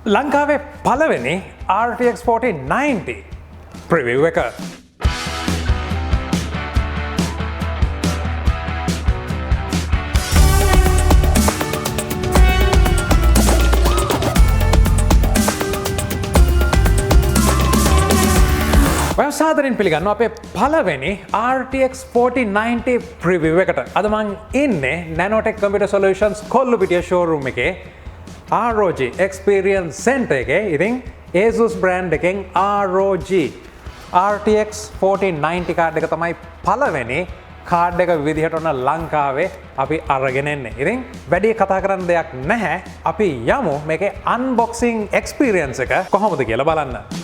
ලංකාවේ පළවෙනි RTX 4090 preview එක. සාදරයෙන් පිළිගන්නවා අපේ පළවෙනි RTX 4090 ප්‍රිවිව් එකට. අද මං ඉන්නේ Nanotech Computer Solutions Kollupitiya showroom එකේ ROG Experience Center එකේ. ඉතින් ASUS brand එකෙන් ROG RTX 4090 කාඩ් එක තමයි පළවෙනි කාඩ් එක විදිහට ඔන්න ලංකාවේ අපි අරගෙන එන්නේ. ඉතින් වැඩි කතා කරන්න දෙයක් නැහැ. අපි යමු මේකේ unboxing experience එක කොහොමද කියලා බලන්න.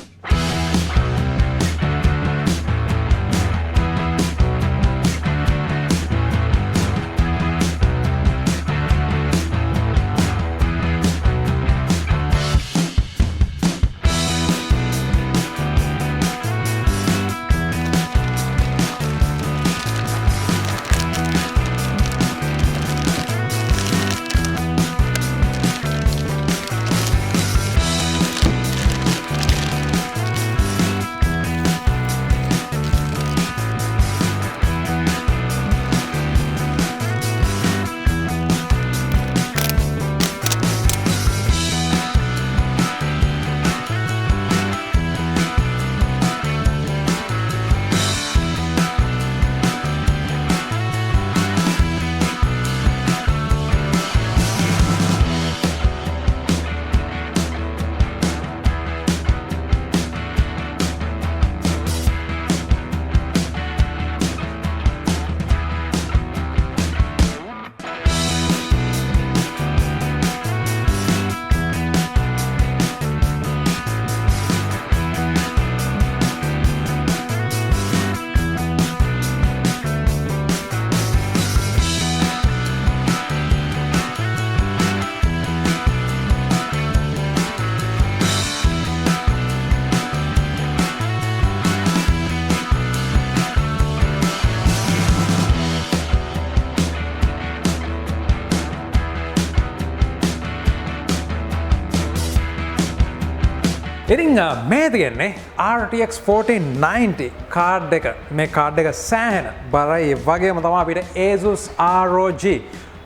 ඉතින් මේ තියෙන්නේ RTX 4090 කාඩ් එක. මේ කාඩ් එක සෑහෙන බරයි. වගේම තමයි අපිට ASUS ROG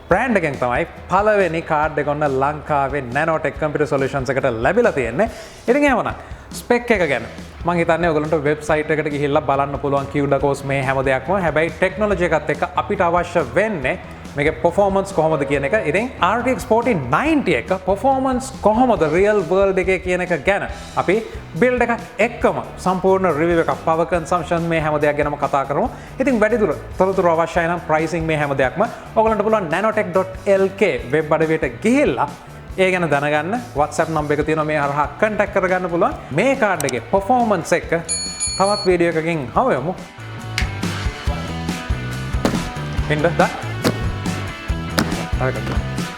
brand එකෙන් තමයි පළවෙනි කාඩ් එක ඔන්න ලංකාවේ Nanotech Computer Solutions එකට ලැබිලා තියෙන්නේ. ඉතින් එහෙමනම් ස්පෙක් එක ගැන මම හිතන්නේ ඔයගලන්ට වෙබ්සයිට් එකට ගිහිල්ලා බලන්න පුළුවන් QDCOS මේ හැම දෙයක්ම. හැබැයි ටෙක්නොලොජි එකත් එක්ක අපිට අවශ්‍ය වෙන්නේ මේකේ performance කොහොමද කියන එක. ඉතින් RTX 4090 එක performance කොහොමද real world එකේ කියන එක ගැන අපි build එකක් එක්කම සම්පූර්ණ review එකක් power consumption මේ හැම දෙයක් ගැනම කතා කරමු. ඉතින් වැඩිදුර තොරතුරු අවශ්‍යයි නම් pricing මේ හැම දෙයක්ම ඔයගලන්ට පුළුවන් nanotech.lk web අඩවියට ගිහිල්ලා ඒ ගැන දැනගන්න. WhatsApp number එක තියෙනවා, මේ හරහා contact කරගන්න පුළුවන්. මේ කාඩ් එකේ performance එක තවත් වීඩියෝ එකකින් හමුවෙමු. හින්දා Okay.